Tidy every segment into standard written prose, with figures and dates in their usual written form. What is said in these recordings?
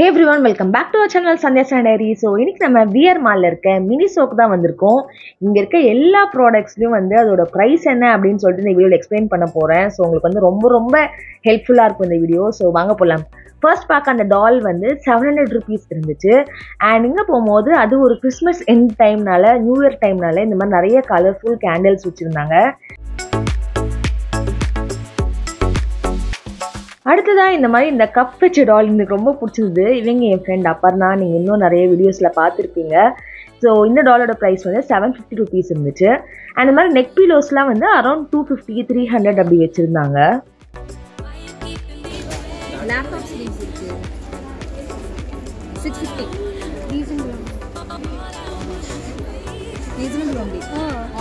Hey everyone, welcome back to our channel Sandhya Diary. So இன்னைக்கு நம்ம VR மால்ல இருக்க மினிசோக்கு தான் வந்திருக்கோம். இங்க இருக்க எல்லா ப்ராடக்ட்ஸ்லயும் அதோட பிரைஸ் என்ன அப்படினு சொல்லிட்டு இந்த வீடியோல எக்ஸ்பிளைன் பண்ண போறேன். சோ உங்களுக்கு ரொம்ப ஹெல்ப்ஃபுல்லா இருக்கும் இந்த வீடியோ. சோ வாங்க போலாம். ஃபர்ஸ்ட் பார்க்க அந்த டால் 700 rupees இருந்துச்சு. அண்ட் இங்க போகும்போது அது ஒரு கிறிஸ்மஸ் எண்ட் டைம்னால நியூ இயர் டைம்னால இந்த மாதிரி நிறைய கலர்ஃபுல் கேண்டில்ஸ் வச்சிருந்தாங்க. அடுத்ததா இந்த மாதிரி இந்த கப் வச்ச டால் எனக்கு ரொம்ப பிடிச்சிருந்தது. இவங்க என் ஃப்ரெண்ட் அப்பர்னா, நீங்கள் இன்னும் நிறைய வீடியோஸில் பார்த்துருப்பீங்க. ஸோ இந்த டாலோட ப்ரைஸ் 750 rupees இருந்துச்சு. அண்ட் இந்த மாதிரி நெக் பீலோஸ்லாம் அரௌண்ட் 250 300 அப்படி வச்சுருந்தாங்க. லேப்டாப் ஸ்லீவ்ஸ் இருக்கு 650 reasonable only.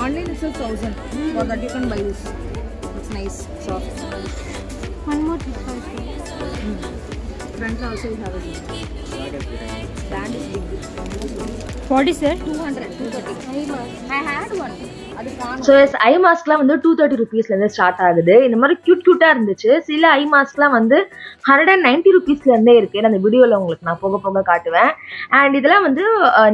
Online it's 1000. For that you can buy this. It's nice, soft. One more tip. Front also you have a brand is big. What is that? 200 230. I had one. So I மாஸ்க்லாம் 230 rupeesலேருந்து start ஆகுது. இந்த மாதிரி க்யூட்டாக இருந்துச்சு. சில ஐ மாஸ்க்லாம் 190 rupeesலேருந்தே இருக்குது. அந்த வீடியோவில் உங்களுக்கு நான் போக போக காட்டுவேன். அண்ட் இதெல்லாம்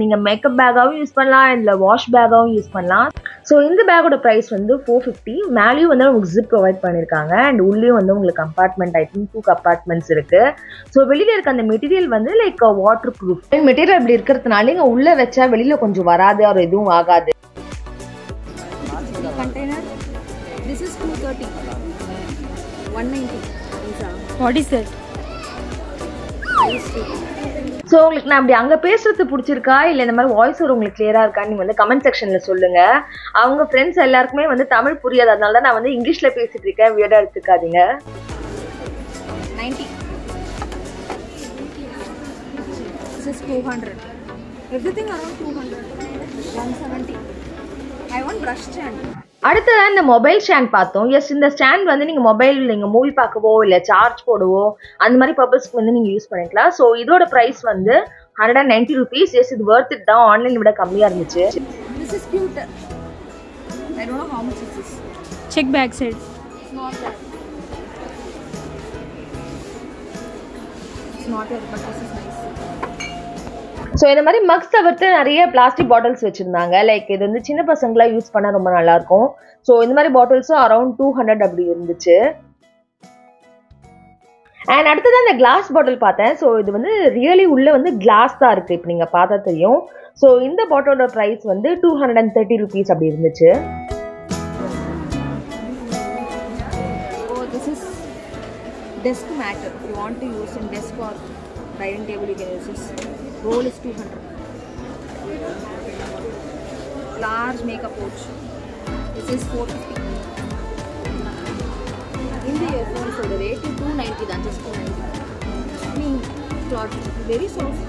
நீங்கள் மேக்கப் பேக்காகவும் யூஸ் பண்ணலாம், இல்லை வாஷ் பேக்காகவும் யூஸ் பண்ணலாம். ஸோ இந்த பேக்கோட ப்ரைஸ் 450. மேலேயும் உங்களுக்கு ஜிப் ப்ரொவைட் பண்ணியிருக்காங்க. அண்ட் உள்ளேயும் உங்களுக்கு கம்பார்ட்மெண்ட், ஐ திங்க் 2 compartments இருக்குது. ஸோ வெளியில் இருக்க அந்த material like water proof material அப்படி இருக்கிறதுனால இங்கே உள்ளே வச்சா வெளியில் கொஞ்சம் வராது, ஒரு எதுவும் ஆகாது. Container. This is 230. 190. What is that? So உங்களுக்கு நான் அப்படி அங்கே பேசுறது பிடிச்சிருக்கா, இல்லை இந்த மாதிரி வாய்ஸ் உங்களுக்கு கிளியராக இருக்கான்னு நீங்கள் கமெண்ட் செக்ஷனில் சொல்லுங்கள். அவங்க ஃப்ரெண்ட்ஸ் எல்லாருக்குமே தமிழ் புரியாது, அதனால தான் நான் இங்கிலீஷில் பேசிட்டு இருக்கேன். வியர்டாக எடுத்துக்காதீங்க. 90. This is 200. Everything around 200. 170. I want brush stand. அடுத்ததான் இந்த மொபைல் ஸ்டாண்ட் பார்த்தோம். எஸ், இந்த ஸ்டாண்ட் நீங்கள் மொபைல் நீங்கள் மூவி பார்க்கவோ இல்லை சார்ஜ் போடவோ அந்த மாதிரி பர்பஸ்க்கு நீங்கள் யூஸ் பண்ணிக்கலாம். ஸோ இதோட ப்ரைஸ் 190 rupees. எஸ், இது வர்த் இட் தான். ஆன்லைன் விட கம்மியாக இருந்துச்சு. This is cute. I don't know how much it is. Check back side. It's not that. It's not that, but this is nice. So இந்த மாதிரி mugs தவிர்த்து நிறைய பிளாஸ்டிக் பாட்டில்ஸ் வச்சுருந்தாங்க. லைக் இது சின்ன பசங்களாம் யூஸ் பண்ணால் ரொம்ப நல்லாயிருக்கும். ஸோ இந்த மாதிரி பாட்டில்ஸும் அரௌண்ட் 200 அப்படி இருந்துச்சு. அண்ட் அடுத்தது அந்த கிளாஸ் பாட்டில் பார்த்தேன். ஸோ இது ரியலி உள்ள கிளாஸ் தான் இருக்குது. இப்போ நீங்கள் பார்த்தா தெரியும். ஸோ இந்த பாட்டிலோட ப்ரைஸ் 230 rupees அப்படி இருந்துச்சு. Oh, this is desk mat. If you want to use in desk or dining table, you can use this. Roll is 200. Large makeup pouch. This is 450. In the earphones, so the rate is 290. That's just 290. Cloth very soft.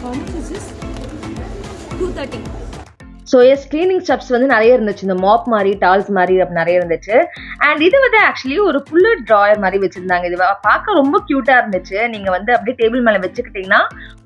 How much is this? 230. So yes, cleaning steps நிறைய இருந்துச்சு. இந்த mop மாதிரி, dolls மாதிரி நிறைய இருந்துச்சு. And இது actually ஒரு bullet drawer மாதிரி வச்சுருந்தாங்க. இது பார்க்க ரொம்ப க்யூட்டாக இருந்துச்சு. நீங்கள் அப்படியே டேபிள் மேலே வச்சுக்கிட்டிங்கன்னா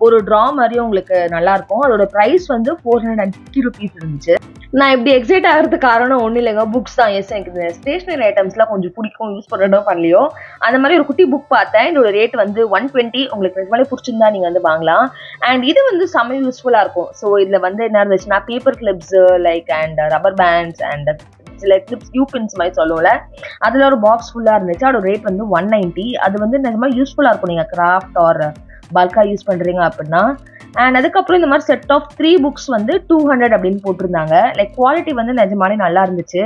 ஒரு ட்ரா மாதிரியும் உங்களுக்கு நல்லாயிருக்கும். அதோட ப்ரைஸ் 450 rupees இருந்துச்சு. நான் இப்படி எக்ஸைட் ஆகிறதுக்கு காரணம் ஒன்றும் இல்லைங்க, புக்ஸ் தான். எஸ், எனக்கு இந்த ஸ்டேஷ்னரி ஐட்டம்ஸ்லாம் கொஞ்சம் பிடிக்கும், யூஸ் பண்ணணும் பண்ணலையோ. அந்த மாதிரி ஒரு குட்டி புக் பார்த்தேன். இதோட ரேட் 120. உங்களுக்கு நிஜமாலே பிடிச்சிருந்தா நீங்கள் வாங்கலாம். அண்ட் இது செம்ம யூஸ்ஃபுல்லாக இருக்கும். ஸோ இதில் என்ன இருந்துச்சுன்னா paper clips like and rubber pants and சில கிளிப்ஸ், யூ பின்ஸ் மாதிரி சொல்லுவோம்ல, அதில் ஒரு பாக்ஸ் ஃபுல்லாக இருந்துச்சு. அதோட ரேட் 190. அது நிஜமாக யூஸ்ஃபுல்லாக இருக்கும் நீங்கள் கிராஃப்ட் ஆர் பல்காக யூஸ் பண்ணுறீங்க அப்படின்னா. அண்ட் அதுக்கப்புறம் இந்த மாதிரி செட் ஆஃப் 3 books 200 அப்படின்னு போட்டிருந்தாங்க. லைக் குவாலிட்டி நிஜமாலே நல்லா இருந்துச்சு.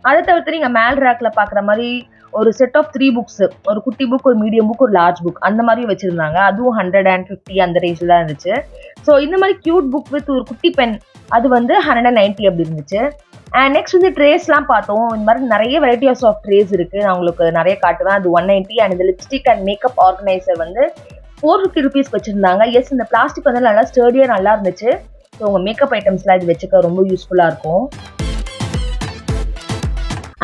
அதை தவிர்த்து நீங்கள் மேல் ரேக்கில் பார்க்குற மாதிரி ஒரு செட் ஆஃப் 3 books, ஒரு குட்டி புக், ஒரு மீடியம் புக், ஒரு லார்ஜ் புக் அந்த மாதிரி வச்சுருந்தாங்க. அதுவும் 150 அந்த ரேஞ்சில் தான் இருந்துச்சு. ஸோ இந்த மாதிரி க்யூட் புக் வித் ஒரு குட்டி பென் அது 190 அப்படி இருந்துச்சு. அண்ட் நெக்ஸ்ட் ட்ரேஸ்லாம் பார்த்தோம். இந்த மாதிரி நிறைய வெரைட்டிஸ் ஆஃப் ட்ரேஸ் இருக்குது. நான் உங்களுக்கு நிறைய காட்டுவேன். அது 190. அண்ட் இந்த lipstick and makeup organiser 450 rupees வச்சுருந்தாங்க. எஸ், இந்த பிளாஸ்டிக் நல்லா ஸ்டர்டியாக நல்லா இருந்துச்சு. ஸோ உங்கள் மேக்கப் ஐட்டம்ஸ்லாம் இது வச்சுக்க ரொம்ப யூஸ்ஃபுல்லாக இருக்கும்.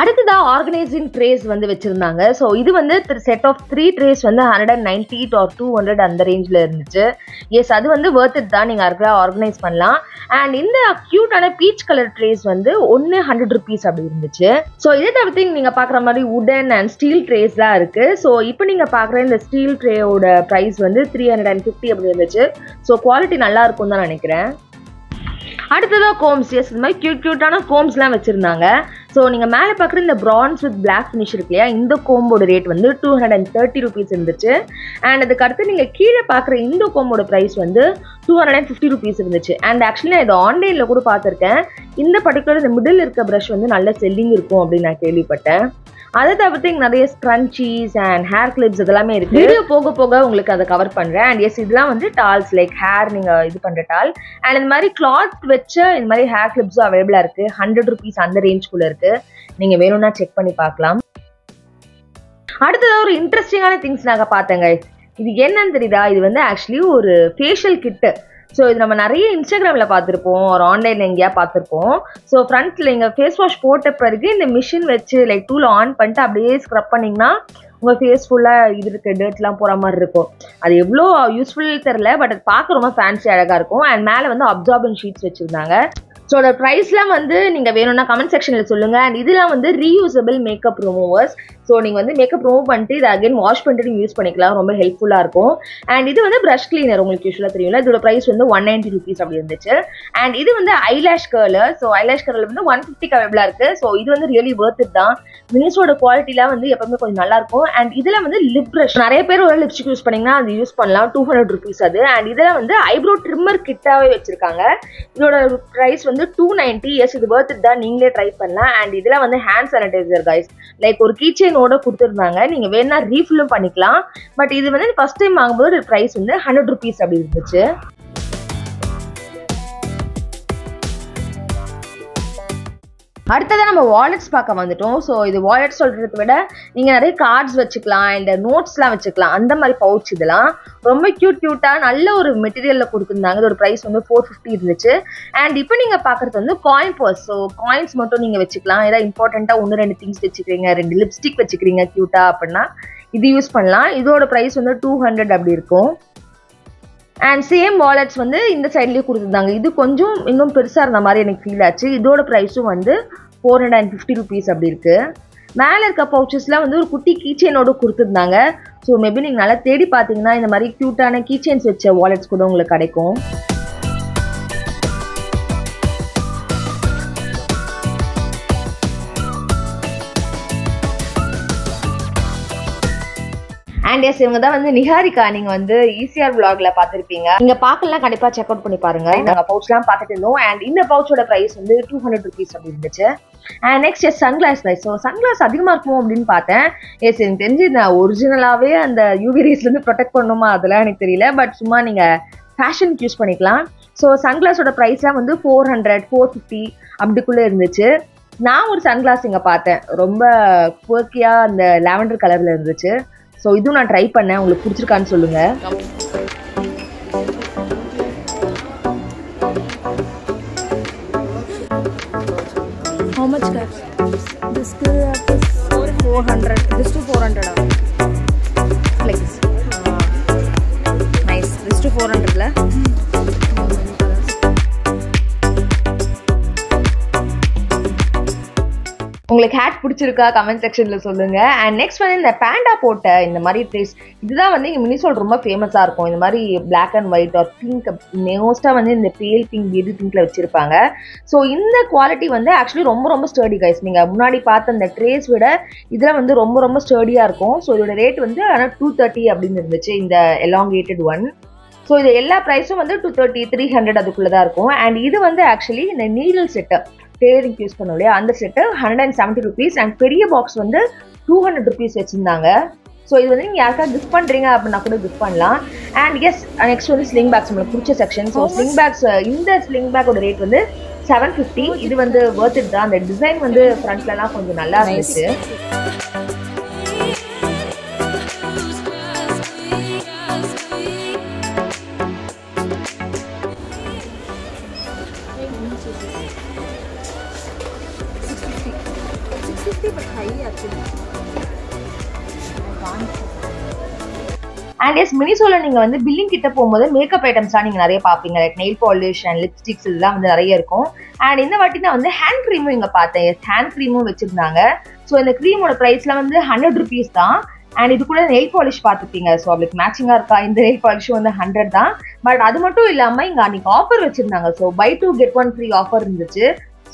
அடுத்ததா ஆர்கனைசிங் ட்ரேஸ் வந்து வச்சிருந்தாங்க. ஸோ இது வந்து செட் ஆஃப் 3 ட்ரேஸ் வந்து 190 or 200 அந்த ரேஞ்சில் இருந்துச்சு. எஸ், அது வந்து worth it தான், நீங்கள் அதுக்குள்ள ஆர்கனைஸ் பண்ணலாம். அண்ட் இந்த க்யூட்டான பீச் கலர் ட்ரேஸ் வந்து 100 rupees அப்படி இருந்துச்சு. ஸோ இதை தவிர்த்து நீங்கள் பார்க்குற மாதிரி உடன் அண்ட் ஸ்டீல் ட்ரேஸ்லாம் இருக்குது. ஸோ இப்போ நீங்கள் பார்க்குற இந்த ஸ்டீல் ட்ரேயோட ப்ரைஸ் வந்து 350 அப்படி இருந்துச்சு. ஸோ குவாலிட்டி நல்லா இருக்கும்னு தான் நினைக்கிறேன். அடுத்ததாக கோம்ஸ். எஸ், இது மாதிரி க்யூட்டான கோம்ஸ்லாம் வச்சுருந்தாங்க. ஸோ நீங்கள் மேலே பார்க்குற இந்த ப்ரான்ஸ் வித் பிளாக் ஃபினிஷ் இருக்கு இல்லையா, இந்த கோம்போட ரேட் வந்து 230 rupees இருந்துச்சு. அண்ட் அதுக்கு அடுத்து நீங்கள் கீழே பார்க்குற இந்த கோம்போட ப்ரைஸ் வந்து 250 rupees இருந்துச்சு. அண்ட் ஆக்சுவலி நான் இதை ஆன்லைனில் கூட பார்த்துருக்கேன். இந்த பர்டிகுலர் இந்த மிடில் இருக்க ப்ரஷ் வந்து நல்ல செல்லிங் இருக்கும் அப்படின்னு நான் கேள்விப்பட்டேன். அதை தவிர்த்து இங்கே நிறைய ஸ்க்ரன்ச்சீஸ் அண்ட் ஹேர் கிளிப்ஸ் இதெல்லாமே இருக்குது. வீடியோ போக போக உங்களுக்கு அதை கவர் பண்ணுறேன். அண்ட் எஸ், இதெல்லாம் வந்து டால்ஸ் லைக் ஹேர் நீங்கள் இது பண்ணுற டால். அண்ட் இந்த மாதிரி கிளாத் வச்ச இந்த மாதிரி ஹேர் கிளிப்ஸும் அவைலபிளாக இருக்குது. 100 rupees அந்த ரேஞ்சுக்குள்ளே இருக்குது. நீங்கள் வேணும்னா செக் பண்ணி பார்க்கலாம். அடுத்ததாக ஒரு இன்ட்ரெஸ்டிங்கான திங்ஸ் நாங்கள் பார்த்தேங்க. இது என்னன்னு தெரியுதா? இது வந்து ஆக்சுவலி ஒரு ஃபேஷியல் கிட்டு. ஸோ இது நம்ம நிறைய இன்ஸ்டாகிராமில் பார்த்துருப்போம், ஒரு ஆன்லைனில் எங்கேயா பார்த்துருப்போம். ஸோ ஃப்ரண்ட்டில் இங்கே ஃபேஸ் வாஷ் போட்ட பிறகு இந்த மிஷின் வச்சு லைக் டூல் ஆன் பண்ணிட்டு அப்படியே ஸ்க்ரப் பண்ணிங்கன்னா உங்கள் ஃபேஸ் ஃபுல்லாக இது இருக்குது டர்ட்லாம் போகிற மாதிரி இருக்கும். அது எவ்வளோ யூஸ்ஃபுல் தெரில, பட் அது பார்க்க ரொம்ப ஃபேன்சி அழகாக இருக்கும். அண்ட் மேலே வந்து அப்சார்பன் ஷீட்ஸ் வச்சுருந்தாங்க. ஸோ அதோட ப்ரைஸ்லாம் வந்து நீங்கள் வேணும்னா கமெண்ட் செக்ஷனில் சொல்லுங்கள். அண்ட் இதெல்லாம் வந்து ரீயூசபிள் மேக்கப் ரிமூவர்ஸ். ஸோ நீங்கள் வந்து மேக்கப் ரிமூவ் பண்ணிட்டு இதை அகைன் வாஷ் பண்ணிட்டு நீங்கள் யூஸ் பண்ணிக்கலாம். ரொம்ப ஹெல்ப்ஃபுல்லாக இருக்கும். அண்ட் இது வந்து ப்ரஷ் கிளீனர், உங்களுக்கு யூஸ்வலாக தெரியும்ல. இதோட ப்ரைஸ் வந்து 190 rupees அப்படி இருந்துச்சு. அண்ட் இது வந்து eyelash curler. So eyelash curler வந்து 150 அவைலபிளாக இருக்குது. ஸோ இது வந்து ரியலி worth it தான். மினிஸோட குவாலிட்டிலாம் வந்து எப்பவுமே கொஞ்சம் நல்லாயிருக்கும். அண்ட் இதில் வந்து லிப் ப்ரஷ், நிறைய பேர் ஒரு லிப்ஸ்டிக் யூஸ் பண்ணிங்கன்னா அது யூஸ் பண்ணலாம். 200 rupees அது. அண்ட் இதில் வந்து ஐப்ரோ ட்ரிம்மர் கிட்டாகவே வச்சுருக்காங்க. இதோட ப்ரைஸ் வந்து 290. எஸ், இது worth it தான், நீங்களே ட்ரை பண்ணலாம். அண்ட் இதில் வந்து ஹேண்ட் சானிடைசர் கைஸ், லைக் ஒரு கீச்செயினோட கொடுத்துருந்தாங்க. நீங்கள் வேணா ரீஃபில்லும் பண்ணிக்கலாம். பட் இது வந்து ஃபர்ஸ்ட் டைம் வாங்கும்போது ப்ரைஸ் வந்து 100 rupees அப்படி இருந்துச்சு. அடுத்ததான் நம்ம வாலெட்ஸ் பார்க்க வந்துட்டோம். ஸோ இது வாலெட் சொல்கிறத விட நீங்கள் நிறைய கார்ட்ஸ் வச்சுக்கலாம் அண்ட் நோட்ஸ்லாம் வச்சுக்கலாம். அந்த மாதிரி பவுச் இதெல்லாம் ரொம்ப க்யூட்டாக நல்ல ஒரு மெட்டீரியலில் கொடுத்துருந்தாங்க. இதோட ப்ரைஸ் வந்து 450 இருந்துச்சு. அண்ட் இப்போ நீங்கள் பார்க்குறது வந்து காயின் பர்ஸ். ஸோ காயின்ஸ் மட்டும் நீங்கள் வச்சுக்கலாம். ஏதாவது இம்பார்ட்டண்ட்டாக 1-2 திங்ஸ் வச்சுக்கிறீங்க, 2 லிப்ஸ்டிக் வச்சுக்கிறீங்க க்யூட்டாக அப்படின்னா இது யூஸ் பண்ணலாம். இதோட ப்ரைஸ் வந்து 200 அப்படி இருக்கும். அண்ட் சேம் வாலெட்ஸ் வந்து இந்த சைட்லேயே கொடுத்துருந்தாங்க. இது கொஞ்சம் இன்னும் பெருசாக இருந்த மாதிரி எனக்கு ஃபீல் ஆச்சு. இதோட ப்ரைஸும் வந்து 450 rupees அப்படி இருக்குது. மேலே இருக்க பவுச்சஸ்லாம் வந்து ஒரு குட்டி கீச்செயினோடு கொடுத்துருந்தாங்க. ஸோ மேபி நீங்கள் நல்லா தேடி பார்த்தீங்கன்னா இந்த மாதிரி க்யூட்டான கீச்செயின்ஸ் வச்ச வாலெட்ஸ் கூட உங்களுக்கு கிடைக்கும். அண்ட் எஸ், இவங்க தான் வந்து நிஹாரிகா. நீங்கள் வந்து ஈசிஆர் vlogல பார்த்துருப்பீங்க. நீங்கள் பார்க்கலாம், கண்டிப்பாக செக் அவுட் பண்ணி பாருங்க. நாங்கள் பவுச்லாம் பார்த்துட்டு இருந்தோம். அண்ட் இந்த பவுச்சோட ப்ரைஸ் வந்து 200 rupees அப்படி இருந்துச்சு. And next yes, sunglass price. So sunglass அதிகமாக இருக்கும் அப்படின்னு பார்த்தேன். எஸ், எனக்கு தெரிஞ்சு நான் ஒரிஜினலாகவே அந்த யூவி ரேஸ்லேருந்து ப்ரொடெக்ட் பண்ணணுமா அதெல்லாம் எனக்கு தெரியல. பட் சும்மா நீங்கள் ஃபேஷனுக்கு யூஸ் பண்ணிக்கலாம். ஸோ சன்கிளாஸோட ப்ரைஸ்லாம் வந்து 400, 450 அப்படிக்குள்ளே இருந்துச்சு. நான் ஒரு சன்கிளாஸ் இங்கே பார்த்தேன், ரொம்ப குவர்க்கியாக அந்த லாவெண்டர் கலரில் இருந்துச்சு. ஸோ இதுவும் நான் ட்ரை பண்ணேன். உங்களுக்கு பிடிச்சிருக்கான்னு சொல்லுங்கள். How much guys? This is 400. This to 400. Like this. Nice. This to 400 la. உங்களுக்கு ஹேட் பிடிச்சிருக்கா கமெண்ட் செக்ஷனில் சொல்லுங்கள். அண்ட் நெக்ஸ்ட் வந்து இந்த பேண்டா போட்ட இந்த மாதிரி ட்ரேஸ், இதுதான் வந்து இங்கே மினிசோல் ரொம்ப ஃபேமஸாக இருக்கும். இந்த மாதிரி black and white or pink, மோஸ்ட்டாக வந்து இந்த பேல் பிங்க், பேபி பிங்க்கில் வச்சுருப்பாங்க. ஸோ இந்த குவாலிட்டி வந்து ஆக்சுவலி ரொம்ப ஸ்டர்டி கைஸ். நீங்கள் முன்னாடி பார்த்த அந்த ட்ரேஸ் விட இதில் வந்து ரொம்ப ஸ்டர்டியாக இருக்கும். ஸோ இதோட ரேட் வந்து ஆனால் 230 அப்படின்னு இருந்துச்சு, இந்த எலாங்கேட்டட் ஒன். ஸோ இது எல்லா ப்ரைஸும் வந்து 230, 300 அதுக்குள்ளே தான் இருக்கும். அண்ட் இது வந்து ஆக்சுவலி இந்த நீடில் செட்டு டெய்லரிங் யூஸ் பண்ணோம் இல்லையா, அந்த செட்டு 170 rupees. அண்ட் பெரிய பாக்ஸ் வந்து 200 rupees வச்சுருந்தாங்க. ஸோ இது வந்து நீங்கள் யாருக்காவது கிஃப்ட் பண்ணுறீங்க அப்படின்னா கூட கிஃப்ட் பண்ணலாம். அண்ட் எஸ், நெக்ஸ்ட் வந்து ஸ்லிங் பேக்ஸ், நம்மளுக்கு பிடிச்ச செக்ஷன். ஸோ ஸ்லிங் பேக்ஸ், இந்த ஸ்லிங் பேக்கோட ரேட் வந்து 750. இது வந்து worth it தான். அந்த டிசைன் வந்து ஃப்ரண்ட்லலாம் கொஞ்சம் நல்லா இருந்துச்சு. அண்ட் எஸ் மினிசோல நீங்க வந்து பில்லிங் கிட்ட போகும்போது மேக்கப் ஐட்டம்ஸ்லாம் நீங்க நிறைய பாப்பீங்க, like nail polish and lipsticks இதெல்லாம் வந்து நிறைய இருக்கும். அண்ட் இந்த வாட்டி நான் வந்து ஹேண்ட் க்ரீமும் இங்க பார்த்தேன். எஸ் ஹேண்ட் க்ரீமும் வச்சிருந்தாங்க. ஸோ இந்த க்ரீமோட ப்ரைஸ்ல வந்து 100 rupees தான். அண்ட் இது கூட நெயில் பாலிஷ் பார்த்துப்பீங்க. ஸோ அவளுக்கு மேட்சிங்கா இருக்கா, இந்த நெயில் பாலிஷும் வந்து 100 தான். பட் அது மட்டும் இல்லாம இங்க அன்னைக்கு ஆஃபர் வச்சிருந்தாங்க. So buy 2 get 1 free offer இருந்துச்சு.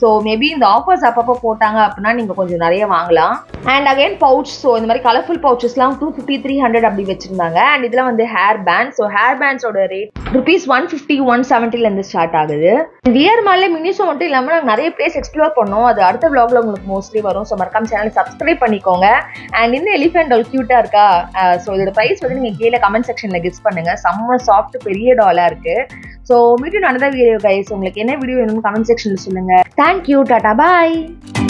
ஸோ மேபி இந்த ஆஃபர்ஸ் அப்பப்போ போட்டாங்க அப்படின்னா நீங்கள் கொஞ்சம் நிறைய வாங்கலாம். அண்ட் அகைன் பவுச், ஸோ இந்த மாதிரி கலர்ஃபுல் பவுச்சஸ்லாம் 250, 300 அப்படி வச்சிருந்தாங்க. அண்ட் இதெல்லாம் வந்து ஹேர் பேண்ட். ஸோ ஹேர் பேண்ட்ஸோட ரேட் ₹150, 170 ஸ்டார்ட் ஆகுது. வியர் மால்ல மினிசோ மட்டும் இல்லாமல் நாங்கள் நிறைய பிளேஸ் எக்ஸ்ப்ளோர் பண்ணோம். அது அடுத்த vlogல உங்களுக்கு மோஸ்ட்லி வரும். ஸோ மறக்காம சேனலை சப்ஸ்கிரைப் பண்ணிக்கோங்க. அண்ட் இந்த எலிஃபென்ட் டால் க்யூட்டாக இருக்கா. ஸோ இதோட ப்ரைஸ் வந்து நீங்கள் கீழே கமெண்ட் செக்ஷனில் கெஸ் பண்ணுங்க. செம்ம சாஃப்ட் பெரிய டாலாக இருக்கு. So meet you another video guys. உங்களுக்கு என்ன வீடியோ வேணும்னு கமெண்ட் செக்ஷனில் சொல்லுங்க. Thank you. Tata. Bye.